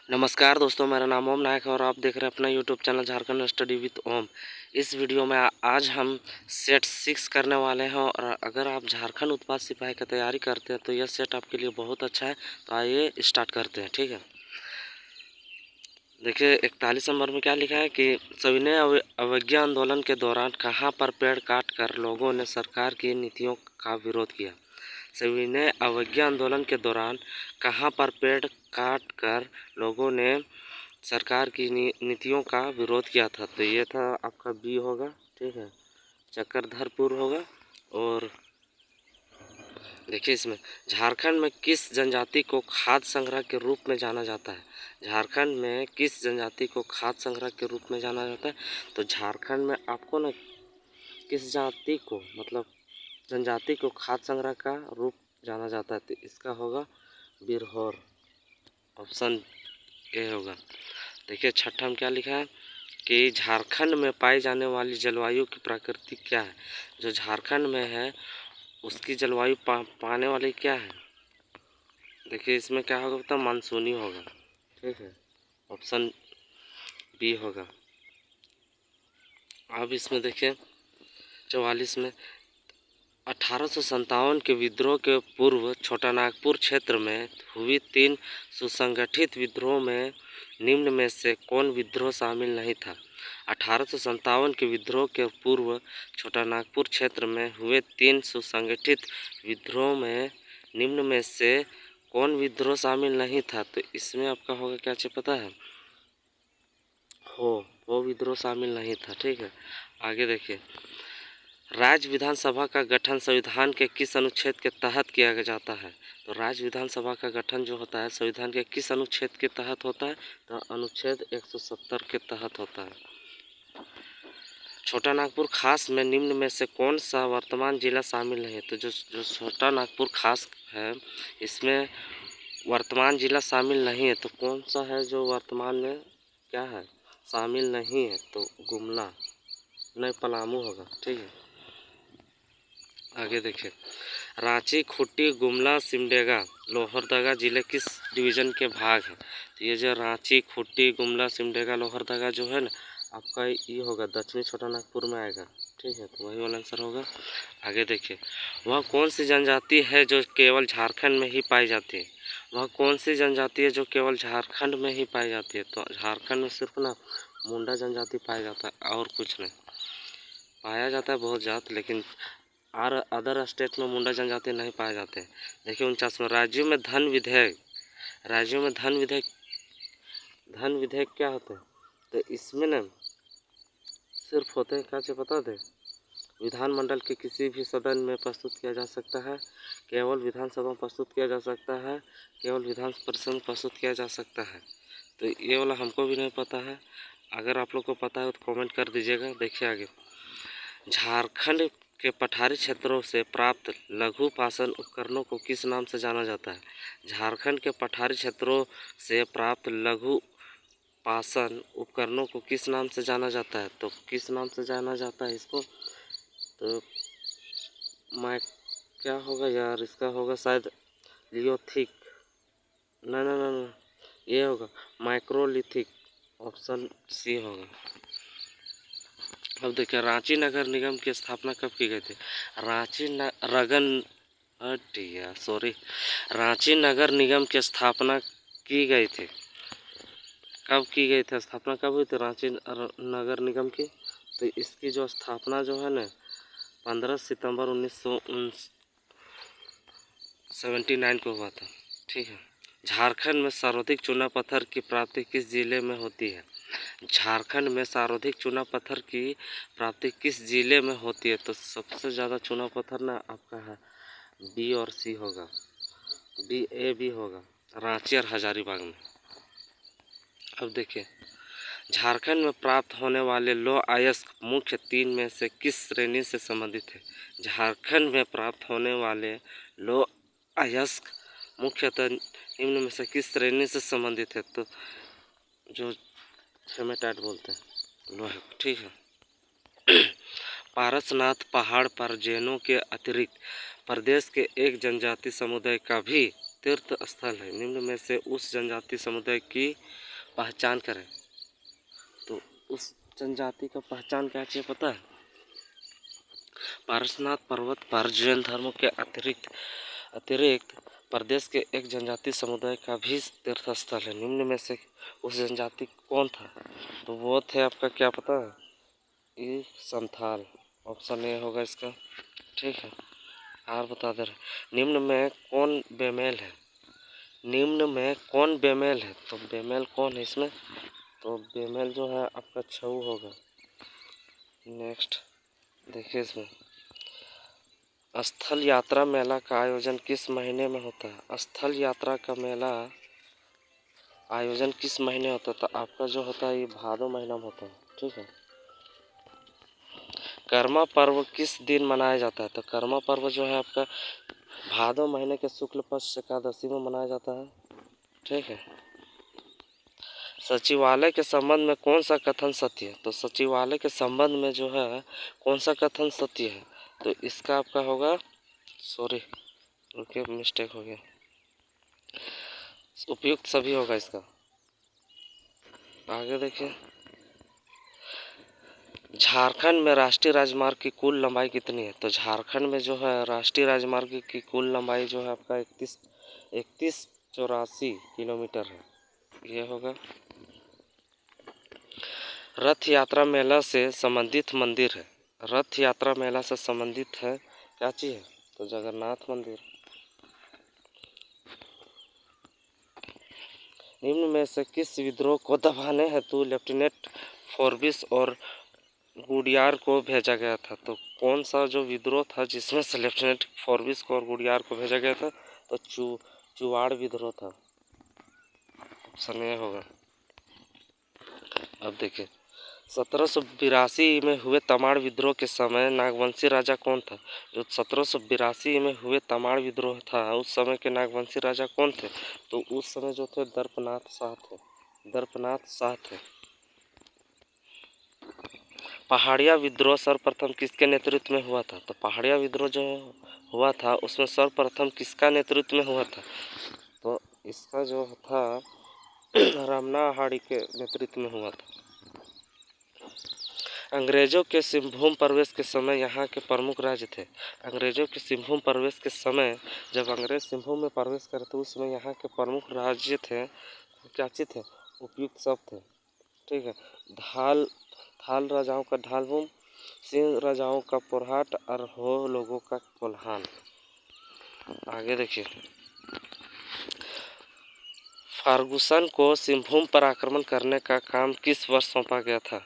नमस्कार दोस्तों, मेरा नाम ओम नायक है और आप देख रहे हैं अपना YouTube channel Jharkhand study with Om. इस वीडियो में आज हम सेट 6 करने वाले हैं और अगर आप झारखंड उत्पाद सिपाही की तैयारी करते हैं तो यह सेट आपके लिए बहुत अच्छा है। तो आइए स्टार्ट करते हैं। ठीक है, देखिए 41 नंबर में क्या लिखा है कि सविनय अवज्ञा आंदोलन के दौरान कहाँ पर पेड़ काट कर लोगों ने सरकार की नीतियों का विरोध किया। सविनय अवज्ञा आंदोलन के दौरान कहाँ पर पेड़ काट कर लोगों ने सरकार की नीतियों का विरोध किया था। तो ये था आपका बी होगा। ठीक है, चक्रधरपुर होगा। और देखिए इसमें झारखंड में किस जनजाति को खाद्य संग्रह के रूप में जाना जाता है। झारखंड में किस जनजाति को खाद्य संग्रह के रूप में जाना जाता है। तो झारखंड में आपको ना किस जाति को मतलब जनजाति को खाद्य संग्रह का रूप जाना जाता है। तो इसका होगा बिरहोर, ऑप्शन ए होगा। देखिए छठा में क्या लिखा है कि झारखंड में पाई जाने वाली जलवायु की प्रकृति क्या है। जो झारखंड में है उसकी जलवायु पाने वाली क्या है। देखिए इसमें क्या होगा, तो मानसूनी होगा। ठीक है, ऑप्शन बी होगा। अब इसमें देखिए 44 में 1857 के विद्रोह के पूर्व छोटानागपुर क्षेत्र में हुई 3 सुसंगठित विद्रोह में निम्न में से कौन विद्रोह शामिल नहीं था। 1857 के विद्रोह के पूर्व छोटानागपुर क्षेत्र में हुए 3 सुसंगठित विद्रोह में निम्न में से कौन विद्रोह शामिल नहीं था। तो इसमें आपका होगा क्या चाहिए पता है, वो विद्रोह शामिल नहीं था। ठीक है, आगे देखिए राज्य विधानसभा का गठन संविधान के किस अनुच्छेद के तहत किया जाता है। तो राज्य विधानसभा का गठन जो होता है संविधान के किस अनुच्छेद के तहत होता है। तो अनुच्छेद 170 के तहत होता है। छोटा नागपुर खास में निम्न में से कौन सा वर्तमान जिला शामिल नहीं है। तो जो छोटा नागपुर खास है इसमें वर्तमान जिला शामिल नहीं है। तो कौन सा है जो वर्तमान में क्या है शामिल नहीं है। तो गुमला नहीं, पलामू होगा। ठीक है, आगे देखिए रांची, खूंटी, गुमला, सिमडेगा, लोहरदगा जिले किस डिवीज़न के भाग हैं। तो ये जो रांची, खूंटी, गुमला, सिमडेगा, लोहरदगा जो है ना आपका ये होगा दक्षिणी छोटा नागपुर में आएगा। ठीक है, तो वही वाला आंसर होगा। आगे देखिए वह कौन सी जनजाति है जो केवल झारखंड में ही पाई जाती है। वह कौन सी जनजाति है जो केवल झारखंड में ही पाई जाती है। तो झारखंड में सिर्फ ना मुंडा जनजाति पाया जाता है और कुछ नहीं पाया जाता है, बहुत जात, लेकिन और अदर स्टेट में मुंडा जनजाति नहीं पाए जाते। देखिए 49 राज्यों में धन विधेयक, राज्यों में धन विधेयक क्या होता है। तो इसमें ना सिर्फ होते हैं क्या से बता दें, विधानमंडल के किसी भी सदन में प्रस्तुत किया जा सकता है, केवल विधानसभा में प्रस्तुत किया जा सकता है, केवल विधान परिषद में प्रस्तुत किया जा सकता है। तो ये वाला हमको भी नहीं पता है, अगर आप लोग को पता है तो कमेंट कर दीजिएगा। देखिए आगे झारखंड के पठारी क्षेत्रों से प्राप्त लघु पाषाण उपकरणों को किस नाम से जाना जाता है। झारखंड के पठारी क्षेत्रों से प्राप्त लघु पाषाण उपकरणों को किस नाम से जाना जाता है। तो किस नाम से जाना जाता है इसको, तो मैं क्या होगा यार, इसका होगा शायद लियोथिक, ना ना ना ना ये होगा माइक्रोलिथिक, ऑप्शन सी होगा। अब देखिए रांची नगर निगम की स्थापना कब की गई थी। रांची नगर निगम की स्थापना की गई थी। कब की गई थी, स्थापना कब हुई थी रांची नगर निगम की। तो इसकी जो स्थापना जो है ना 15 सितंबर 1979 को हुआ था। ठीक है, झारखंड में सर्वाधिक चूना पत्थर की प्राप्ति किस जिले में होती है। झारखंड में सर्वाधिक चूना पत्थर की प्राप्ति किस जिले में होती है। तो सबसे ज़्यादा चूना पत्थर ना आपका है बी और सी होगा, बी ए बी होगा, रांची और हजारीबाग में। अब देखिए झारखंड में प्राप्त होने वाले लौह अयस्क मुख्य 3 में से किस श्रेणी से संबंधित है। झारखंड में प्राप्त होने वाले लौह अयस्क मुख्यतः निम्न में से किस श्रेणी से संबंधित है। तो जो हेमेटाइट बोलते हैं लोहे। ठीक है, पारसनाथ पहाड़ पर जैनों के अतिरिक्त प्रदेश के एक जनजाति समुदाय का भी तीर्थ स्थल है, निम्न में से उस जनजाति समुदाय की पहचान करें। तो उस जनजाति का पहचान क्या चाहिए पता है? पारसनाथ पर्वत पर जैन धर्म के अतिरिक्त प्रदेश के एक जनजाति समुदाय का भी तीर्थ स्थल है। निम्न में से उस जनजाति कौन था? तो वो थे आपका क्या पता है? ये संथाल। ऑप्शन ए होगा इसका। ठीक है, और बता दे रहे निम्न में कौन बेमेल है? निम्न में कौन बेमेल है? तो बेमेल कौन है इसमें? तो बेमेल जो है आपका छऊ होगा। नेक्स्ट देखिए इसमें स्थल यात्रा मेला का आयोजन किस महीने में होता है? स्थल यात्रा का मेला आयोजन किस महीने होता है? तो आपका जो होता है ये भादो महीना में होता है। ठीक है। कर्मा पर्व किस दिन मनाया जाता है? तो कर्मा पर्व जो है आपका भादो महीने के शुक्ल पक्ष एकादशी में मनाया जाता है। ठीक है। सचिवालय के संबंध में कौन सा कथन सत्य है? तो सचिवालय के संबंध में जो है कौन सा कथन सत्य है? तो इसका आपका होगा, सॉरी ओके मिस्टेक हो गया, उपयुक्त सभी होगा इसका। आगे देखिए झारखंड में राष्ट्रीय राजमार्ग की कुल लंबाई कितनी है? तो झारखंड में जो है राष्ट्रीय राजमार्ग की कुल लंबाई जो है आपका 3184 किलोमीटर है। ये होगा। रथ यात्रा मेला से संबंधित मंदिर है। रथ यात्रा मेला से संबंधित है क्या चीज है? तो जगन्नाथ मंदिर। निम्न में से किस विद्रोह को दबाने हेतु लेफ्टिनेंट फोर्बिस और गुडियार को भेजा गया था? तो कौन सा जो विद्रोह था जिसमें से लेफ्टिनेंट फोर्बिस को और गुडियार को भेजा गया था? तो चुवाड़ विद्रोह था। ऑप्शन ए होगा। अब देखिए 1782 में हुए तमाड़ विद्रोह के समय नागवंशी राजा कौन था? जो 1782 में हुए तमाड़ विद्रोह था उस समय के नागवंशी राजा कौन थे? तो उस समय जो थे दर्पनाथ शाह थे। दर्पनाथ शाह थे। पहाड़िया विद्रोह सर्वप्रथम किसके नेतृत्व में हुआ था? तो पहाड़िया विद्रोह जो हुआ था उसमें सर्वप्रथम किसका नेतृत्व में हुआ था? तो इसका जो था रमना हाड़ी के नेतृत्व में हुआ था। अंग्रेजों के सिंहभूम प्रवेश के समय यहाँ के प्रमुख राज्य थे। अंग्रेजों के सिंहभूम प्रवेश के समय जब अंग्रेज सिंहभूम में प्रवेश करे तो उस समय यहाँ के प्रमुख राज्य थे क्या चीज थे? उपयुक्त सब थे। ठीक है। थाल राजाओं का ढालभूम, सिंह राजाओं का पोरहाट और हो लोगों का कोल्हान। आगे देखिए फर्गुसन को सिंहभूम पर आक्रमण करने का काम किस वर्ष सौंपा गया था?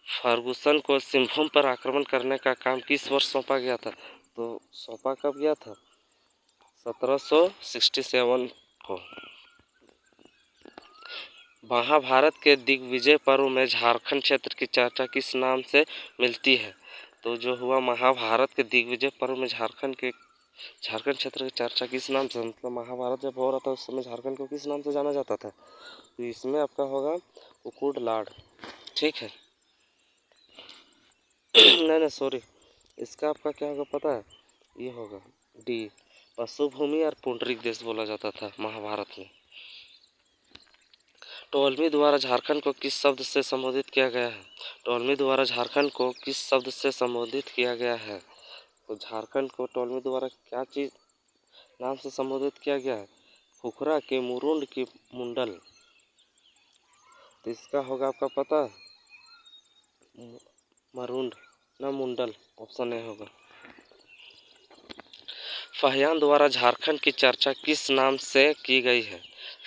फर्गुसन को सिंहभूम पर आक्रमण करने का काम किस वर्ष सौंपा गया था? तो सौंपा कब गया था? 1767 को। महाभारत के दिग्विजय पर्व में झारखंड क्षेत्र की चर्चा किस नाम से मिलती है? तो जो हुआ महाभारत के दिग्विजय पर्व में झारखंड क्षेत्र की चर्चा किस नाम से, मतलब महाभारत जब हो रहा था उस समय झारखंड को किस नाम से जाना जाता था? तो इसमें आपका होगा कुकुड़ लाड। ठीक है। नहीं सॉरी, इसका आपका क्या होगा पता है? ये होगा डी, पशुभूमि और पुंडरीक देश बोला जाता था महाभारत में। टोलमी द्वारा झारखंड को किस शब्द से संबोधित किया गया है? टोलमी द्वारा झारखंड को किस शब्द से संबोधित किया गया है? तो झारखंड को टोलमी द्वारा क्या चीज नाम से संबोधित किया गया है? खुखरा के मुरुंड की मुंडल। तो इसका होगा आपका पता है? मरुंड ना मुंडल। ऑप्शन ए होगा। फाहियान द्वारा झारखंड की चर्चा किस नाम से की गई है?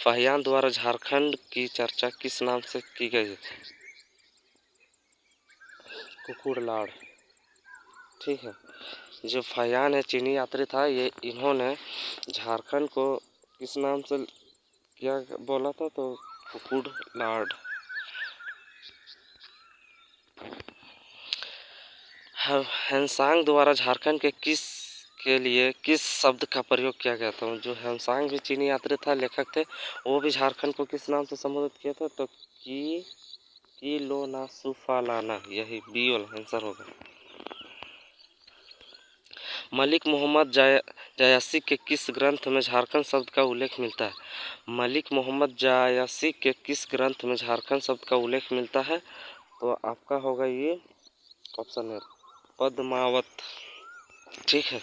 फाहियान द्वारा झारखंड की चर्चा किस नाम से की गई है? कुकुड़लाड़। ठीक है। जो फाहियान है चीनी यात्री था, ये इन्होंने झारखंड को किस नाम से क्या बोला था? तो कुकुड़लाड़। हेमसांग द्वारा झारखंड के लिए किस शब्द का प्रयोग किया गया था? जो हेमसांग भी चीनी यात्री था, लेखक थे, वो भी झारखंड को किस नाम से संबोधित किया था? तो की लो ना सुफा लाना, यही बी वाला आंसर होगा। मलिक मोहम्मद जायसी के किस ग्रंथ में झारखंड शब्द का उल्लेख मिलता है? मलिक मोहम्मद जायसी के किस ग्रंथ में झारखंड शब्द का उल्लेख मिलता है? तो आपका होगा ये ऑप्शन है पद्मावत। ठीक है।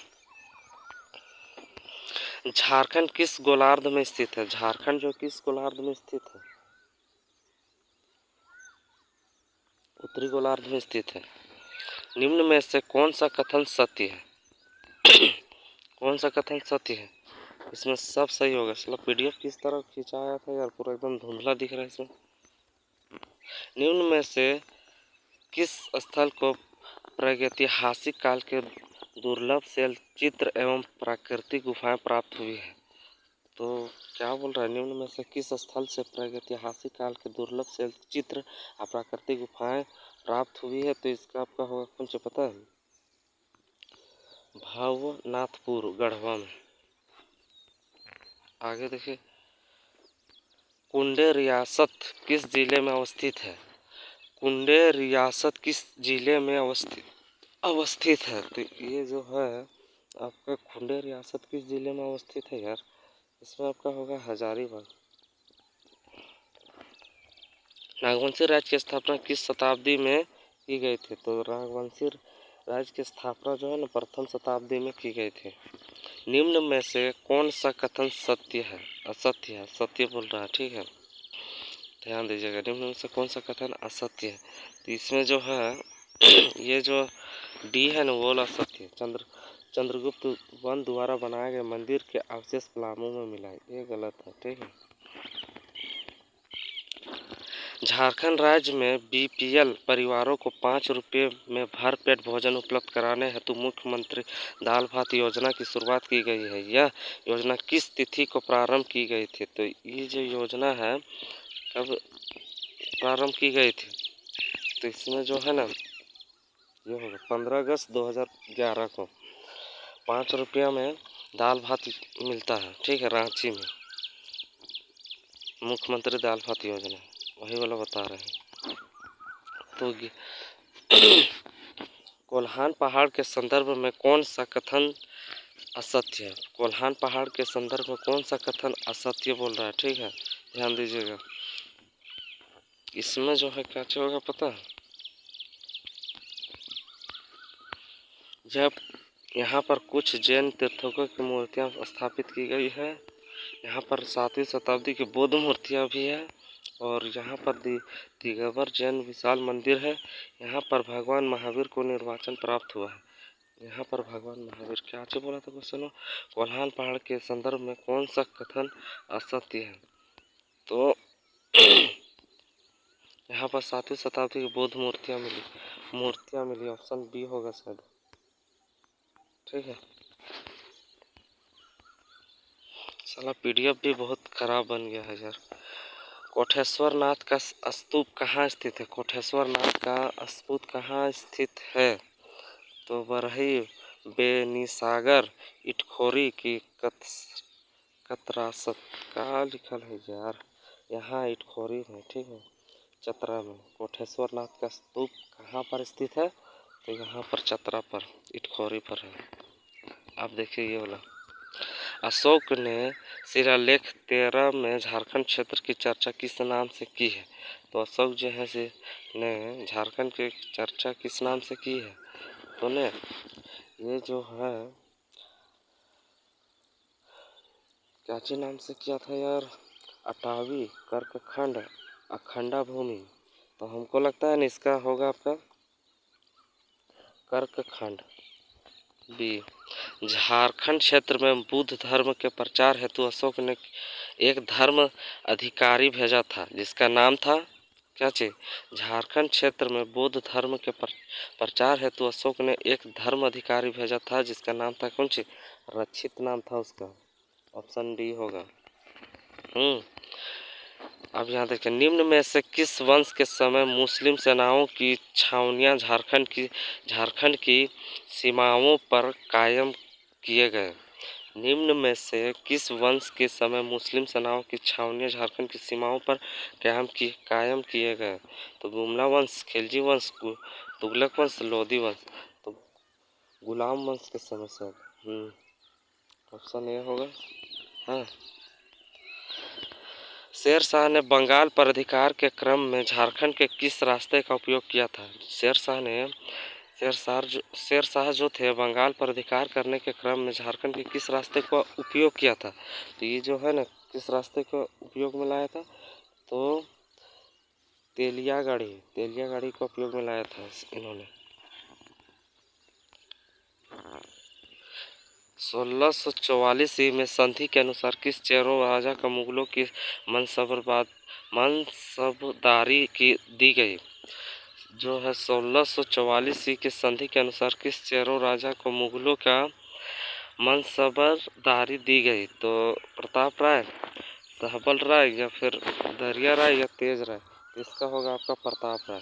झारखंड किस गोलार्ध में स्थित है? झारखंड जो किस गोलार्ध में स्थित है? उत्तरी गोलार्ध में स्थित है। निम्न में से कौन सा कथन सत्य है? कौन सा कथन सत्य है? इसमें सब सही होगा। चलो पीडीएफ किस तरह खिंचाया था यार, पूरा एकदम धुंधला दिख रहा है इसमें। निम्न में से किस स्थल को प्रागैतिहासिक काल के दुर्लभ शैलचित्र एवं प्राकृतिक गुफाएं प्राप्त हुई है? तो क्या बोल रहा है, निम्न में से किस स्थल से प्रागैतिहासिक काल के दुर्लभ शैलचित्र और प्राकृतिक गुफाएं प्राप्त हुई है? तो इसका आपका होगा, कौन सा पता है? भवनाथपुर गढ़वा में। आगे देखिए, कुंडे रियासत किस जिले में अवस्थित है? कुंडे रियासत किस जिले में अवस्थित है? तो ये जो है आपका कुंडे रियासत किस जिले में अवस्थित है यार? इसमें आपका होगा हजारीबाग। नागवंशी राज्य की स्थापना किस शताब्दी में की गई थी? तो नागवंशी राज्य की स्थापना जो है ना, प्रथम शताब्दी में की गई थी। निम्न में से कौन सा कथन सत्य है? असत्य है। सत्य बोल रहा है। ठीक है, ध्यान दीजिएगा। निम्न में से कौन सा कथन असत्य है? तो इसमें जो है ये जो डी है ना, वो असत्य है। चंद्रगुप्त वन द्वारा बनाए गए मंदिर के अवशेष पलामू में मिला है, ये गलत है। ठीक है। झारखंड राज्य में बीपीएल परिवारों को 5 रुपये में भर पेट भोजन उपलब्ध कराने हेतु मुख्यमंत्री दाल भात योजना की शुरुआत की गई है। यह योजना किस तिथि को प्रारंभ की गई थी? तो ये जो योजना है कब प्रारंभ की गई थी? तो इसमें जो है ना, ये होगा 15 अगस्त 2011 को 5 रुपया में दाल भात मिलता है। ठीक है, रांची में मुख्यमंत्री दाल भात योजना, वही वाला बता रहे हैं। तो कोल्हान पहाड़ के संदर्भ में कौन सा कथन असत्य है? कोल्हान पहाड़ के संदर्भ में कौन सा कथन असत्य बोल रहा है? ठीक है, ध्यान दीजिएगा। इसमें जो है क्या होगा पता है? जब यहाँ पर कुछ जैन तीर्थकों की मूर्तियाँ स्थापित की गई है, यहाँ पर 7वीं शताब्दी की बौद्ध मूर्तियाँ भी है, और यहाँ पर दिगंबर जैन विशाल मंदिर है। यहाँ पर भगवान महावीर को निर्वाचन प्राप्त हुआ है। यहाँ पर भगवान महावीर क्या बोला था क्वेश्चन? कोल्हान पहाड़ के संदर्भ में कौन सा कथन असत्य है? तो यहाँ पर 7वीं शताब्दी की बौद्ध मूर्तियाँ मिली। ऑप्शन बी होगा शायद। ठीक है। साला पीडीएफ भी बहुत खराब बन गया है यार। कोटेश्वर नाथ का स्तूप कहाँ स्थित है? कोटेश्वर नाथ का स्तूप कहाँ स्थित है? तो बरही बेनीसागर इटखोरी की कतरासत का लिखल है यार, यहाँ इटखोरी में। ठीक है, चतरा में। कोटेश्वर नाथ का स्तूप कहाँ पर स्थित है? तो यहाँ पर चतरा पर, इटखोरी पर है। अब देखिए ये वाला, अशोक ने शिलालेख 13 में झारखंड क्षेत्र की चर्चा किस नाम से की है? तो अशोक जो है से ने झारखंड की चर्चा किस नाम से की है? तो ने ये जो है क्या नाम से किया था यार? अटावी कर्कखंड अखंडा भूमि। तो हमको लगता है ना इसका होगा आपका कर्कखंड बी। झारखंड क्षेत्र में बुद्ध धर्म के प्रचार हेतु अशोक ने एक धर्म अधिकारी भेजा था जिसका नाम था क्या चीज? झारखंड क्षेत्र में बौद्ध धर्म के प्रचार हेतु अशोक ने एक धर्म अधिकारी भेजा था जिसका नाम था कौन सी? रक्षित नाम था उसका। ऑप्शन डी होगा। अब यहाँ देखें, निम्न में से किस वंश के समय मुस्लिम सेनाओं की छावनियाँ झारखंड की सीमाओं पर कायम किए गए? निम्न में से किस वंश के समय मुस्लिम सेनाओं की छावनियाँ झारखंड की सीमाओं पर कायम किए गए? तो गुमला वंश, खिलजी वंश, तुगलक वंश, लोधी वंश। तो गुलाम वंश के समय से। ऑप्शन ए होगा। हाँ, शेर शाह ने बंगाल पर अधिकार के क्रम में झारखंड के किस रास्ते का उपयोग किया था? शेर शाह जो थे बंगाल पर अधिकार करने के क्रम में झारखंड के किस रास्ते का उपयोग किया था? तो ये जो है ना, किस रास्ते का उपयोग में लाया था? तो तेलियागाड़ी का उपयोग में लाया था इन्होंने। 1644 ईस्वी में संधि के अनुसार किस चेरो राजा का मुगलों की मनसबदारी की दी गई? जो है 1644 ईस्वी की संधि के अनुसार किस चेरो राजा को मुगलों का मनसबदारी दी गई? तो प्रताप राय, सहबल राय, या फिर दरिया राय, या तेज राय। इसका होगा आपका प्रताप राय।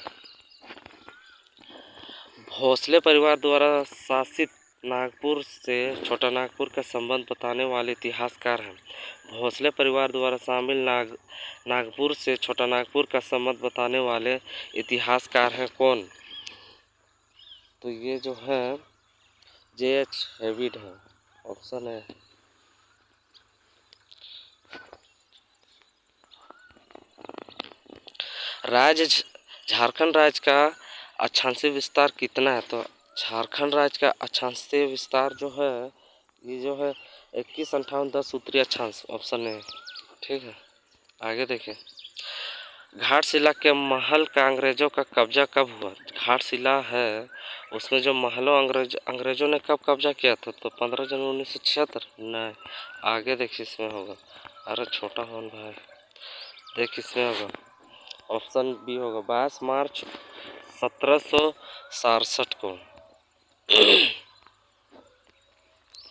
भोसले परिवार द्वारा शासित नागपुर से छोटा नागपुर का संबंध बताने वाले इतिहासकार हैं। भोसले परिवार द्वारा शामिल नागपुर से छोटा नागपुर का संबंध बताने वाले इतिहासकार हैं कौन? तो ये जो है J.H. हेविड है। ऑप्शन है। झारखंड राज्य का अक्षांशीय विस्तार कितना है? तो झारखंड राज्य का अक्षांशीय विस्तार जो है, ये जो है 215810 सूत्रीय अक्षांश। ऑप्शन है। ठीक है, आगे देखें। घाटशिला के महल का अंग्रेजों का कब्जा कब हुआ? घाटशिला है, उसमें जो महलों अंग्रेजों ने कब कब्जा किया था? तो 15 जनवरी 1976। नहीं, आगे देखिए इसमें होगा। अरे छोटा होन भाई, देख इसमें होगा। ऑप्शन बी होगा 22 मार्च 1767 को।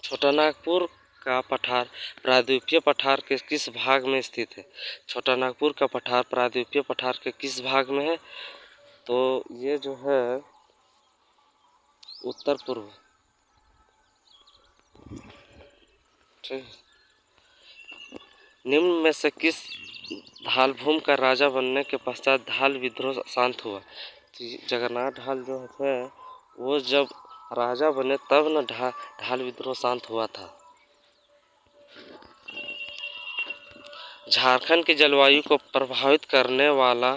छोटा नागपुर का पठार प्रायद्वीपीय पठार के किस भाग में स्थित है? छोटा नागपुर का पठार प्रायद्वीपीय पठार के किस भाग में है? तो ये जो है उत्तर पूर्व। ठीक। निम्न में से किस धालभूम का राजा बनने के पश्चात धाल विद्रोह शांत हुआ? जगन्नाथ ढाल जो है वो जब राजा बने तब न ढाल विद्रोह शांत हुआ था। झारखंड की जलवायु को प्रभावित करने वाला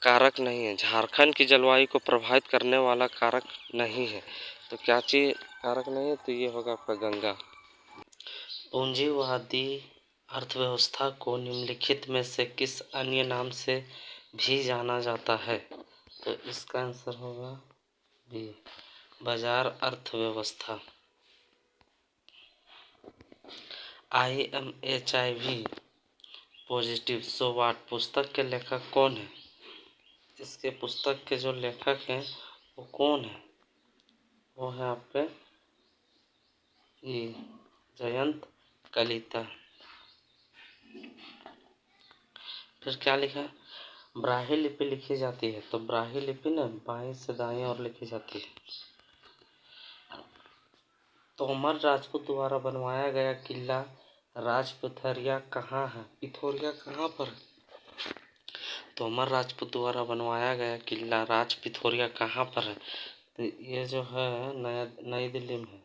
कारक नहीं है। झारखंड की जलवायु को प्रभावित करने वाला कारक नहीं है। तो क्या चीज कारक नहीं है? तो ये होगा आपका गंगा। पूंजीवादी अर्थव्यवस्था को निम्नलिखित में से किस अन्य नाम से भी जाना जाता है? तो इसका आंसर होगा बी, बाजार अर्थव्यवस्था। HIV पॉजिटिव सो वाट पुस्तक के लेखक कौन है? इसके पुस्तक के जो लेखक हैं वो कौन है? वो है आपके ये जयंत कलिता। फिर क्या लिखा है? ब्राह्मी लिपि लिखी जाती है। तो ब्राह्मी लिपि ना बाएं से दाएं और लिखी जाती है। तोमर राजपूत द्वारा बनवाया गया किला राजपथरिया कहाँ है? पिथौरिया कहाँ पर? तोमर राजपूत द्वारा बनवाया गया किला राज पिथौरिया कहाँ पर है? तो ये जो है नई दिल्ली में है।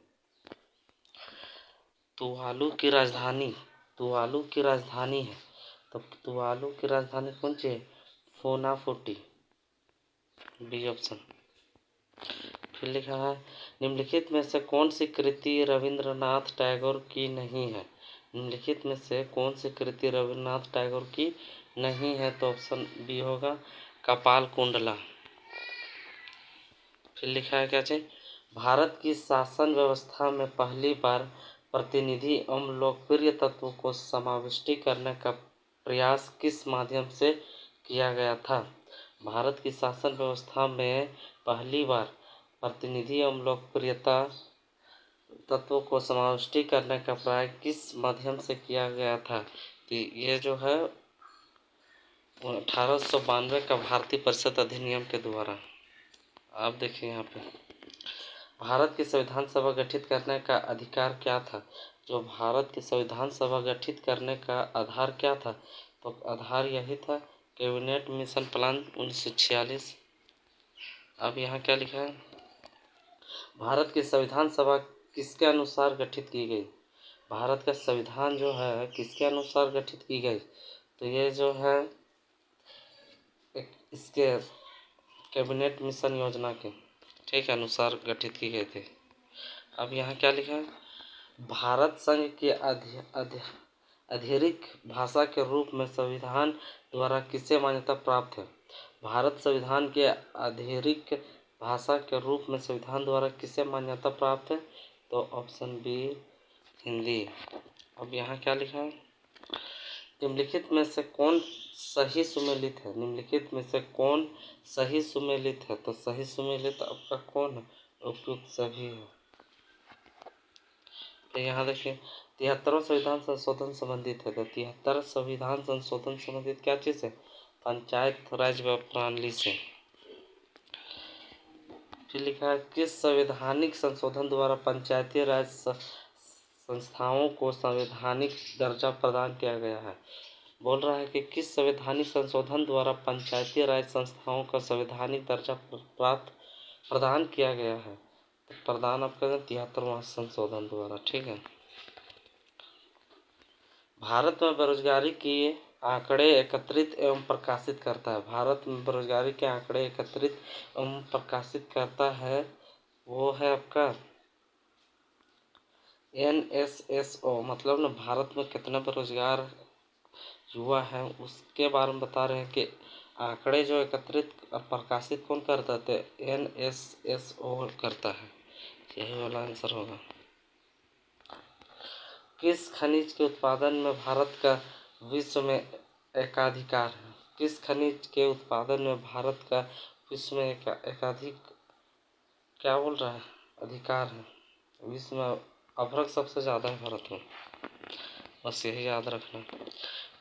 तुवालू की राजधानी है। तो तुवालू की राजधानी कौन सी है? फोनाफोर्टी, बी ऑप्शन। फिर लिखा है निम्नलिखित में से कौन सी कृति रविंद्रनाथ टैगोर की नहीं है? निम्नलिखित में से कौन सी कृति रविंद्रनाथ टैगोर की नहीं है? तो ऑप्शन बी होगा कपाल कुंडला। फिर लिखा है क्या चाहिए? भारत की शासन व्यवस्था में पहली बार प्रतिनिधि एवं लोकप्रिय तत्वों को समाविष्टी करने का प्रयास किस माध्यम से किया गया था? भारत की शासन व्यवस्था में पहली बार प्रतिनिधि एवं लोकप्रियता तत्वों को समाविष्टी करने का प्रयास किस माध्यम से किया गया था? तो ये जो है 1892 का भारतीय परिषद अधिनियम के द्वारा। आप देखिए यहाँ पे भारत की संविधान सभा गठित करने का अधिकार क्या था? जो भारत की संविधान सभा गठित करने का आधार क्या था? तो आधार यही था कैबिनेट मिशन प्लान 1946। अब यहाँ क्या लिखा है? भारत की संविधान सभा किसके अनुसार गठित की गई? भारत का संविधान जो है किसके अनुसार गठित की गई? तो ये जो है इसके कैबिनेट मिशन योजना के ठीक अनुसार गठित की गई थी। अब यहाँ क्या लिखा है? भारत संघ के आधिकारिक भाषा के रूप में संविधान द्वारा किसे मान्यता प्राप्त है? भारत संविधान के आधिकारिक भाषा के रूप में संविधान द्वारा किसे मान्यता प्राप्त है? तो ऑप्शन बी हिंदी। अब यहाँ क्या लिखा है? निम्नलिखित में से कौन सही सुमेलित है? निम्नलिखित में से कौन सही सुमेलित है? तो सही सुमेलित आपका कौन है? उपयुक्त सभी है। तो यहाँ देखिए 73वां संविधान संशोधन संबंधित है। तो 73 संविधान संशोधन संबंधित क्या चीज़ है? पंचायत राज प्रणाली से। फिर लिखा है किस संवैधानिक संशोधन द्वारा पंचायती राज संस्थाओं को संवैधानिक दर्जा प्रदान किया गया है? बोल रहा है कि किस संवैधानिक संशोधन द्वारा पंचायती राज संस्थाओं का संवैधानिक दर्जा प्रदान किया गया है? तो प्रदान आपका 73वां संशोधन द्वारा। ठीक है। भारत में बेरोजगारी के आंकड़े एकत्रित एवं प्रकाशित करता है। भारत में बेरोजगारी के आंकड़े एकत्रित एवं प्रकाशित करता है वो है आपका NSSO। मतलब ना भारत में कितना बेरोजगार युवा है उसके बारे में बता रहे हैं कि आंकड़े जो एकत्रित और प्रकाशित कौन करता है? तो NSSO करता है। यही वाला आंसर होगा। किस खनिज के उत्पादन में भारत का विश्व में एकाधिकार है? किस खनिज के उत्पादन में भारत का विश्व में एकाधिक क्या बोल रहा है? अधिकार है। विश्व में अभ्रक सबसे ज़्यादा है भारत में। बस यही याद रखना।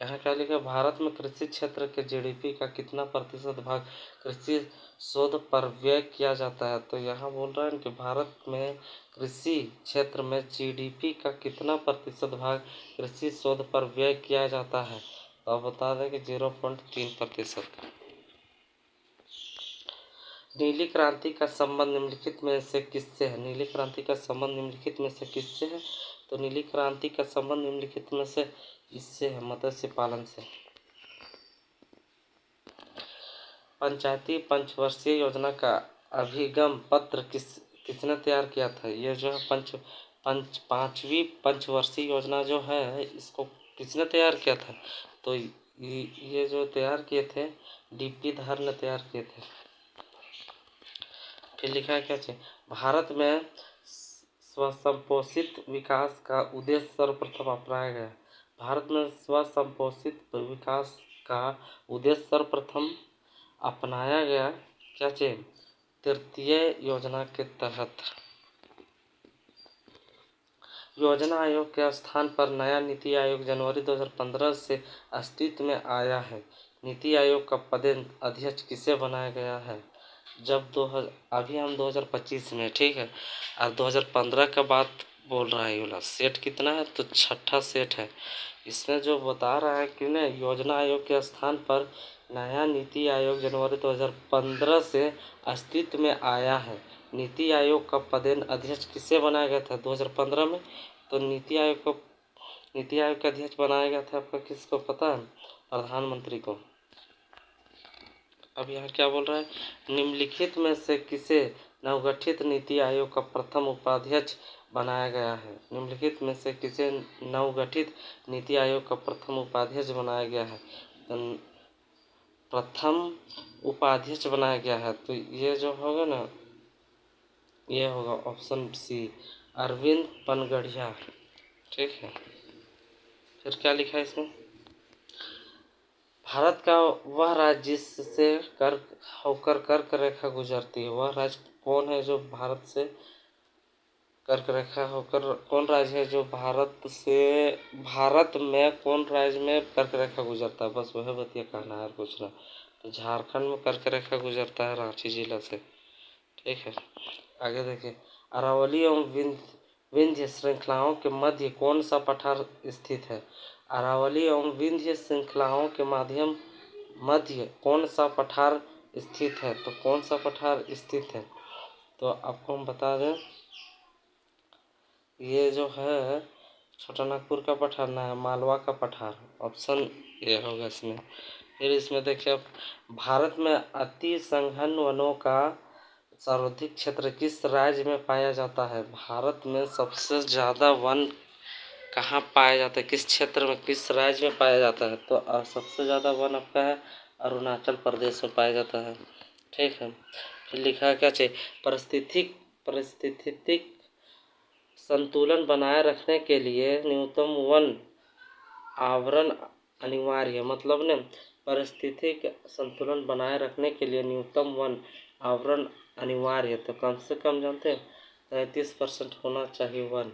यहाँ क्या लिखा? भारत में कृषि क्षेत्र के GDP का कितना प्रतिशत भाग कृषि शोध पर व्यय किया जाता है? तो यहाँ बोल रहा है कि भारत में कृषि क्षेत्र में GDP का कितना प्रतिशत भाग कृषि शोध पर व्यय किया जाता है? तो अब बता दें कि 0.3%। नीली क्रांति का संबंध निम्नलिखित में से किससे है? नीली क्रांति का संबंध निम्नलिखित में से किससे है? तो नीली क्रांति का संबंध निम्नलिखित में से इससे है, मत्स्य पालन से। पंचायती पंचवर्षीय योजना का अभिगम पत्र किसने तैयार किया था? ये जो है पांचवी पंचवर्षीय योजना जो है इसको किसने तैयार किया था? तो ये जो तैयार किए थे DP धर ने तैयार किए थे। फिर लिखा है क्या चाहिए? भारत में स्वसंपोषित विकास का उद्देश्य सर्वप्रथम अपनाया गया। भारत में स्वसंपोषित विकास का उद्देश्य सर्वप्रथम अपनाया गया क्या चाहिए? तृतीय योजना के तहत। योजना आयोग के स्थान पर नया नीति आयोग जनवरी 2015 से अस्तित्व में आया है। नीति आयोग का पद अध्यक्ष किसे बनाया गया है? अभी हम 2025 में, ठीक है, और 2015 का बात बोल रहा है। ये वाला सेट कितना है? तो 6ठा सेट है। इसमें जो बता रहा है कि ना योजना आयोग के स्थान पर नया नीति आयोग जनवरी 2015 से अस्तित्व में आया है। नीति आयोग का पद अध्यक्ष किसे बनाया गया था 2015 में? तो नीति आयोग का अध्यक्ष बनाया गया था आपका किसको पता है? प्रधानमंत्री को। अब यहाँ क्या बोल रहा है? निम्नलिखित में से किसे नवगठित नीति आयोग का प्रथम उपाध्यक्ष बनाया गया है? निम्नलिखित में से किसे नवगठित नीति आयोग का प्रथम उपाध्यक्ष बनाया गया है? प्रथम उपाध्यक्ष बनाया गया है तो ये जो होगा ना ये होगा ऑप्शन सी, अरविंद पनगड़िया। ठीक है। फिर क्या लिखा है इसमें? भारत का वह राज्य जिससे होकर कर्क रेखा गुजरती है, वह राज्य कौन है जो भारत से कर्क रेखा होकर, कौन राज्य है जो भारत में कौन राज्य में कर्क रेखा गुजरता है? बस वह बतिया कहना है, कुछ ना। तो झारखंड में कर्क रेखा गुजरता है रांची जिला से। ठीक है, आगे देखिए। अरावली एवं विंध्य श्रृंखलाओं के मध्य कौन सा पठार स्थित है? अरावली एवं विंध्य श्रृंखलाओं के मध्य कौन सा पठार स्थित है? तो कौन सा पठार स्थित है? तो आपको हम बता दें, ये जो है छोटा नागपुर का पठार ना है, मालवा का पठार, ऑप्शन ये होगा इसमें। फिर इसमें देखिए, भारत में अति सघन वनों का सर्वाधिक क्षेत्र किस राज्य में पाया जाता है? भारत में सबसे ज़्यादा वन कहाँ पाया जाता है, किस क्षेत्र में, किस राज्य में पाया जाता है? तो सबसे ज़्यादा वन आपका है अरुणाचल प्रदेश में पाया जाता है। ठीक है, फिर लिखा है क्या चाहिए, परिस्थितिक संतुलन बनाए रखने के लिए न्यूनतम वन आवरण अनिवार्य है। मतलब ने परिस्थितिक संतुलन बनाए रखने के लिए न्यूनतम वन आवरण अनिवार्य है, तो कम से कम जानते हैं 33% होना चाहिए वन।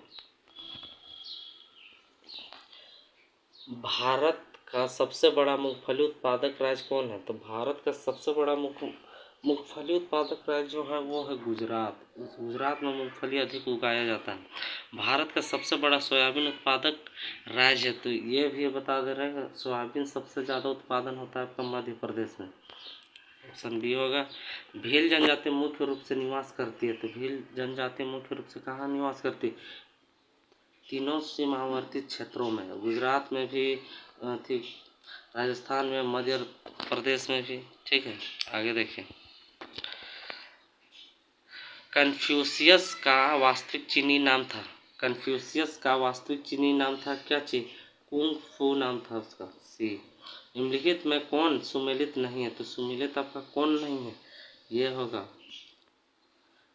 भारत का सबसे बड़ा मूंगफली उत्पादक राज्य कौन है? तो भारत का सबसे बड़ा मूंगफली उत्पादक राज्य जो है वो है गुजरात। गुजरात में मूंगफली अधिक उगाया जाता है। भारत का सबसे बड़ा सोयाबीन उत्पादक राज्य है, तो ये भी बता दे रहे हैं, सोयाबीन सबसे ज़्यादा उत्पादन होता है आपका मध्य प्रदेश में। ऑप्शन बी होगा। भील जनजाति मुख्य रूप से निवास करती है, तो भील जनजाति मुख्य रूप से कहाँ निवास करती है? तीनों सीमावर्ती क्षेत्रों में, गुजरात में भी थी, राजस्थान में, मध्य प्रदेश में भी। ठीक है, आगे देखें। कन्फ्यूशियस का वास्तविक चीनी नाम था। कन्फ्यूशियस का वास्तविक चीनी नाम था क्या चीज? कुंग फू नाम था उसका। सी। निम्नलिखित में कौन सुमेलित नहीं है? तो सुमेलित आपका कौन नहीं है? ये होगा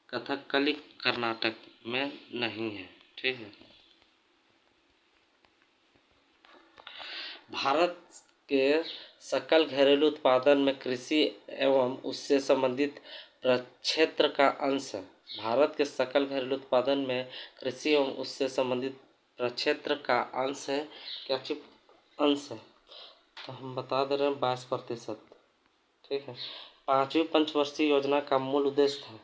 कथकली, कर्नाटक में नहीं है। ठीक है, भारत के सकल घरेलू उत्पादन में कृषि एवं उससे संबंधित प्रक्षेत्र का अंश है। भारत के सकल घरेलू उत्पादन में कृषि एवं उससे संबंधित प्रक्षेत्र का अंश है। क्या चीज अंश है? तो हम बता दे रहे हैं 22%। ठीक है, पाँचवीं पंचवर्षीय योजना का मूल उद्देश्य था।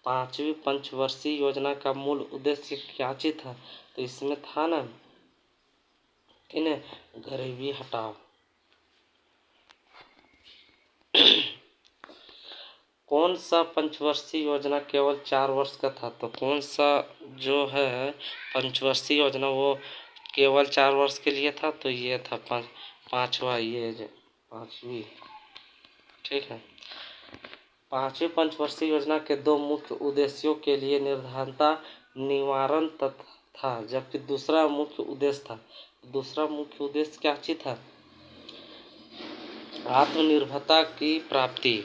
पाँचवीं पंचवर्षीय योजना का मूल उद्देश्य क्या चीज था? तो इसमें था ना कि न गरीबी हटाओ। कौन सा पंचवर्षीय योजना केवल 4 वर्ष का था? तो कौन सा जो है पंचवर्षीय योजना वो केवल 4 वर्ष के लिए था? तो ये था पाँचवा, ये पाँचवीं। ठीक है, पाँचवीं पंचवर्षीय योजना के 2 मुख्य उद्देश्यों के लिए निर्धनता निवारण था, जबकि दूसरा मुख्य उद्देश्य था। दूसरा मुख्य उद्देश्य क्या चीज था? आत्मनिर्भरता की प्राप्ति।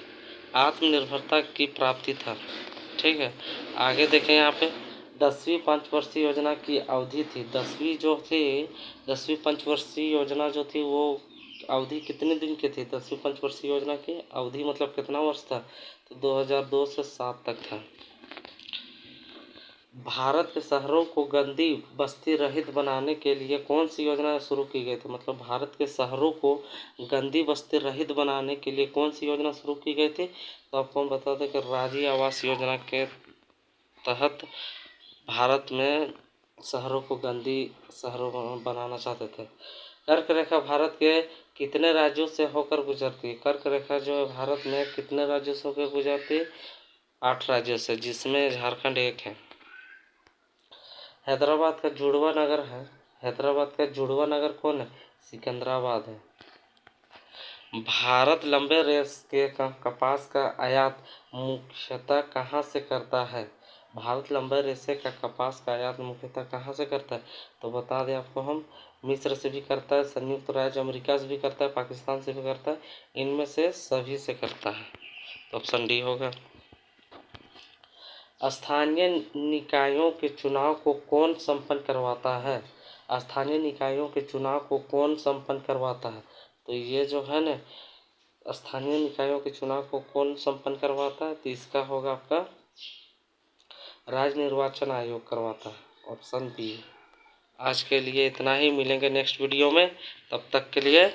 आत्मनिर्भरता की प्राप्ति था। ठीक है, आगे देखें यहाँ पे 10वीं पंचवर्षीय योजना की अवधि थी। 10वीं पंचवर्षीय योजना जो थी वो अवधि कितने दिन की थी? 10वीं पंचवर्षीय योजना की अवधि मतलब कितना वर्ष था? तो 2002 से 7 तक था। भारत के शहरों को गंदी बस्ती रहित बनाने के लिए कौन सी योजना शुरू की गई थी? मतलब भारत के शहरों को गंदी बस्ती रहित बनाने के लिए कौन सी योजना शुरू की गई थी? तो आपको हम बता दें कि राजीव आवास योजना के तहत भारत में शहरों को गंदी शहरों बनाना चाहते थे। कर्क रेखा भारत के कितने राज्यों से होकर गुजरती है? कर्क रेखा जो है भारत में कितने राज्यों से होकर गुजरती है? 8 राज्यों से, जिसमें झारखंड एक है। हैदराबाद का जुड़वा नगर है। हैदराबाद का जुड़वा नगर कौन है? सिकंदराबाद है। भारत लंबे रेस के कपास का आयात मुख्यतः कहाँ से करता है? भारत लंबे रेशे का कपास का आयात मुख्यतः कहाँ से करता है? तो बता दें आपको हम, मिस्र से भी करता है, संयुक्त राज्य अमेरिका से भी करता है, पाकिस्तान से भी करता है, इनमें से सभी से करता है। तो ऑप्शन डी होगा। स्थानीय निकायों के चुनाव को कौन संपन्न करवाता है? स्थानीय निकायों के चुनाव को कौन संपन्न करवाता है? तो ये जो है ना, स्थानीय निकायों के चुनाव को कौन संपन्न करवाता है? तो इसका होगा आपका राज्य निर्वाचन आयोग करवाता है। Option B. आज के लिए इतना ही, मिलेंगे नेक्स्ट वीडियो में, तब तक के लिए